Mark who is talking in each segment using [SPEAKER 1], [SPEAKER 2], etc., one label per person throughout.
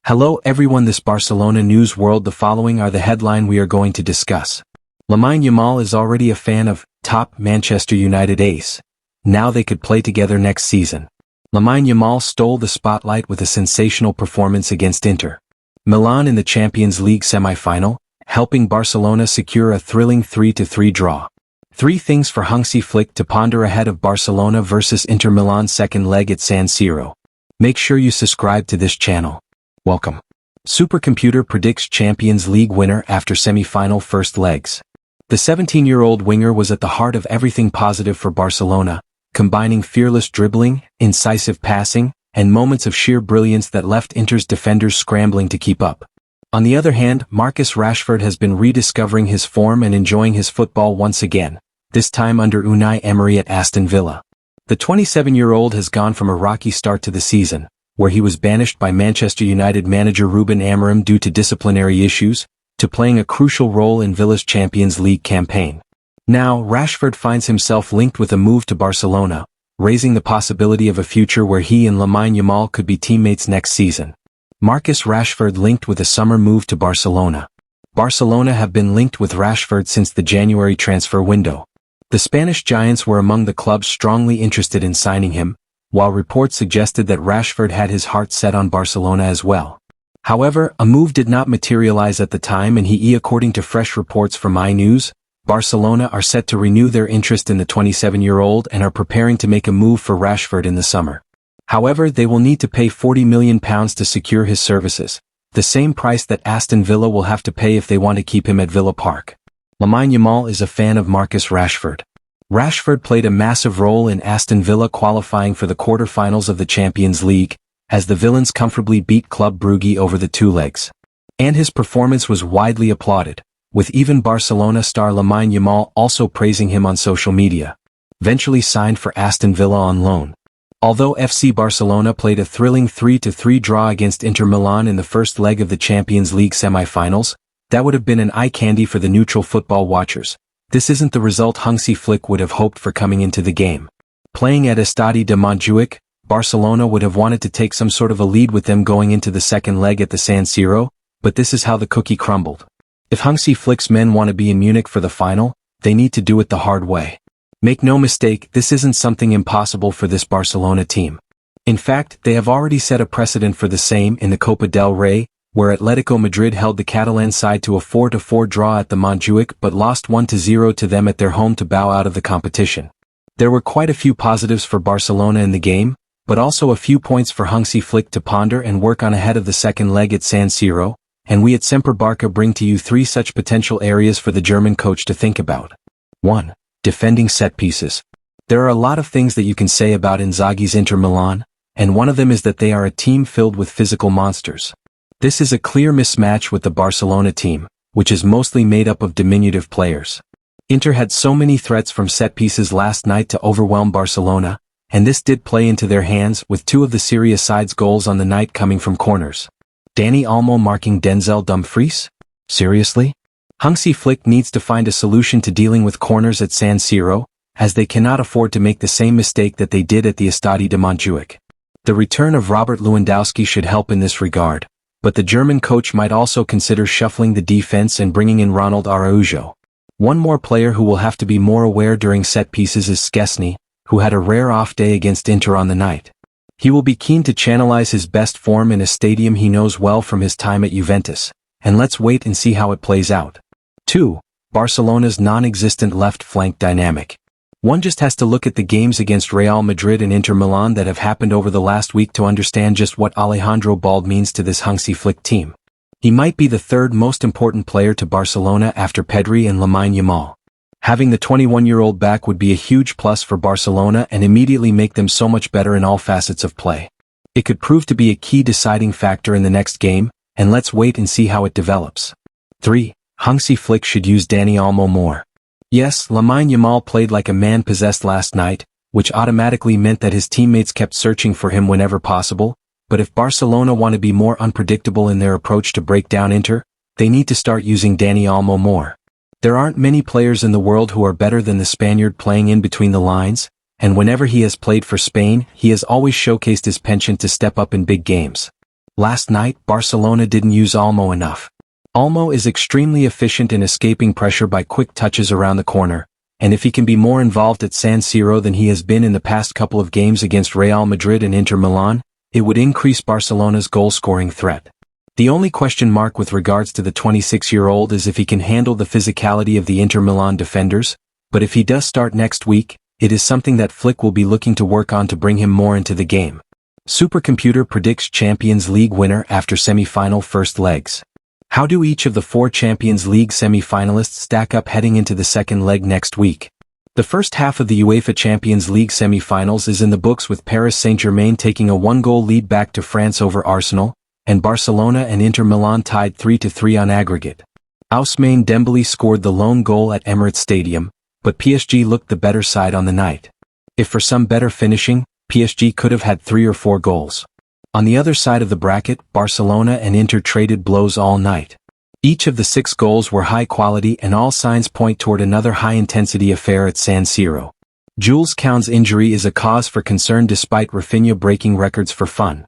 [SPEAKER 1] Hello everyone, this Barcelona news world. The following are the headline we are going to discuss. Lamine Yamal is already a fan of top Manchester United ace. Now they could play together next season. Lamine Yamal stole the spotlight with a sensational performance against Inter Milan in the Champions League semi-final, helping Barcelona secure a thrilling 3-3 draw. 3 things for Hansi Flick to ponder ahead of Barcelona versus Inter Milan's second leg at San Siro. Make sure you subscribe to this channel. Welcome. Supercomputer predicts Champions League winner after semi-final first legs. The 17-year-old winger was at the heart of everything positive for Barcelona, combining fearless dribbling, incisive passing, and moments of sheer brilliance that left Inter's defenders scrambling to keep up. On the other hand, Marcus Rashford has been rediscovering his form and enjoying his football once again, this time under Unai Emery at Aston Villa. The 27-year-old has gone from a rocky start to the season, where he was banished by Manchester United manager Ruben Amorim due to disciplinary issues, to playing a crucial role in Villa's Champions League campaign. Now, Rashford finds himself linked with a move to Barcelona, raising the possibility of a future where he and Lamine Yamal could be teammates next season. Marcus Rashford linked with a summer move to Barcelona. Barcelona have been linked with Rashford since the January transfer window. The Spanish giants were among the clubs strongly interested in signing him, while reports suggested that Rashford had his heart set on Barcelona as well. However, a move did not materialize at the time, and according to fresh reports from iNews, Barcelona are set to renew their interest in the 27-year-old and are preparing to make a move for Rashford in the summer. However, they will need to pay £40 million to secure his services, the same price that Aston Villa will have to pay if they want to keep him at Villa Park. Lamine Yamal is a fan of Marcus Rashford. Rashford played a massive role in Aston Villa qualifying for the quarter-finals of the Champions League, as the Villains comfortably beat Club Brugge over the 2 legs. And his performance was widely applauded, with even Barcelona star Lamine Yamal also praising him on social media. Eventually signed for Aston Villa on loan. Although FC Barcelona played a thrilling 3-3 draw against Inter Milan in the first leg of the Champions League semi-finals, that would have been an eye candy for the neutral football watchers. This isn't the result Hansi Flick would have hoped for coming into the game. Playing at Estadio de Montjuic, Barcelona would have wanted to take some sort of a lead with them going into the second leg at the San Siro, but this is how the cookie crumbled. If Hansi Flick's men want to be in Munich for the final, they need to do it the hard way. Make no mistake, this isn't something impossible for this Barcelona team. In fact, they have already set a precedent for the same in the Copa del Rey, where Atletico Madrid held the Catalan side to a 4-4 draw at the Montjuic but lost 1-0 to them at their home to bow out of the competition. There were quite a few positives for Barcelona in the game, but also a few points for Hansi Flick to ponder and work on ahead of the second leg at San Siro, and we at Semper Barca bring to you 3 such potential areas for the German coach to think about. 1. Defending set pieces. There are a lot of things that you can say about Inzaghi's Inter Milan, and one of them is that they are a team filled with physical monsters. This is a clear mismatch with the Barcelona team, which is mostly made up of diminutive players. Inter had so many threats from set pieces last night to overwhelm Barcelona, and this did play into their hands with 2 of the Serie side's goals on the night coming from corners. Dani Olmo marking Denzel Dumfries? Seriously? Hansi Flick needs to find a solution to dealing with corners at San Siro, as they cannot afford to make the same mistake that they did at the Estadio de Montjuic. The return of Robert Lewandowski should help in this regard, but the German coach might also consider shuffling the defense and bringing in Ronald Araujo. One more player who will have to be more aware during set pieces is Szczesny, who had a rare off day against Inter on the night. He will be keen to channelize his best form in a stadium he knows well from his time at Juventus, and let's wait and see how it plays out. 2. Barcelona's non-existent left flank dynamic. One just has to look at the games against Real Madrid and Inter Milan that have happened over the last week to understand just what Alejandro Balde means to this Hansi Flick team. He might be the 3rd most important player to Barcelona after Pedri and Lamine Yamal. Having the 21-year-old back would be a huge plus for Barcelona and immediately make them so much better in all facets of play. It could prove to be a key deciding factor in the next game, and let's wait and see how it develops. 3. Hansi Flick should use Dani Olmo more. Yes, Lamine Yamal played like a man possessed last night, which automatically meant that his teammates kept searching for him whenever possible, but if Barcelona want to be more unpredictable in their approach to break down Inter, they need to start using Dani Olmo more. There aren't many players in the world who are better than the Spaniard playing in between the lines, and whenever he has played for Spain, he has always showcased his penchant to step up in big games. Last night, Barcelona didn't use Olmo enough. Olmo is extremely efficient in escaping pressure by quick touches around the corner, and if he can be more involved at San Siro than he has been in the past couple of games against Real Madrid and Inter Milan, it would increase Barcelona's goal-scoring threat. The only question mark with regards to the 26-year-old is if he can handle the physicality of the Inter Milan defenders, but if he does start next week, it is something that Flick will be looking to work on to bring him more into the game. Supercomputer predicts Champions League winner after semi-final first legs. How do each of the 4 Champions League semi-finalists stack up heading into the second leg next week? The first half of the UEFA Champions League semi-finals is in the books with Paris Saint-Germain taking a 1-goal lead back to France over Arsenal, and Barcelona and Inter Milan tied 3-3 on aggregate. Ousmane Dembele scored the lone goal at Emirates Stadium, but PSG looked the better side on the night. If for some better finishing, PSG could have had 3 or 4 goals. On the other side of the bracket, Barcelona and Inter traded blows all night. Each of the 6 goals were high quality and all signs point toward another high-intensity affair at San Siro. Jules Koundé's injury is a cause for concern despite Rafinha breaking records for fun.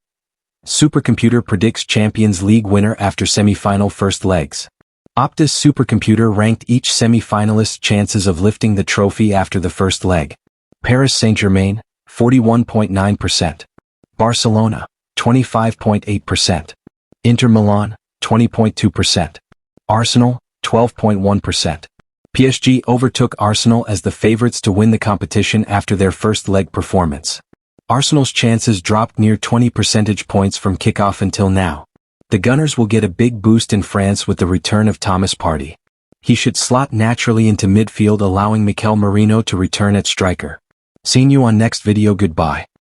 [SPEAKER 1] Supercomputer predicts Champions League winner after semi-final first legs. Opta's supercomputer ranked each semi-finalist's chances of lifting the trophy after the first leg. Paris Saint-Germain, 41.9%. Barcelona, 25.8%. Inter Milan, 20.2%. Arsenal, 12.1%. PSG overtook Arsenal as the favorites to win the competition after their first leg performance. Arsenal's chances dropped near 20 percentage points from kickoff until now. The Gunners will get a big boost in France with the return of Thomas Partey. He should slot naturally into midfield, allowing Mikel Merino to return at striker. Seeing you on next video. Goodbye.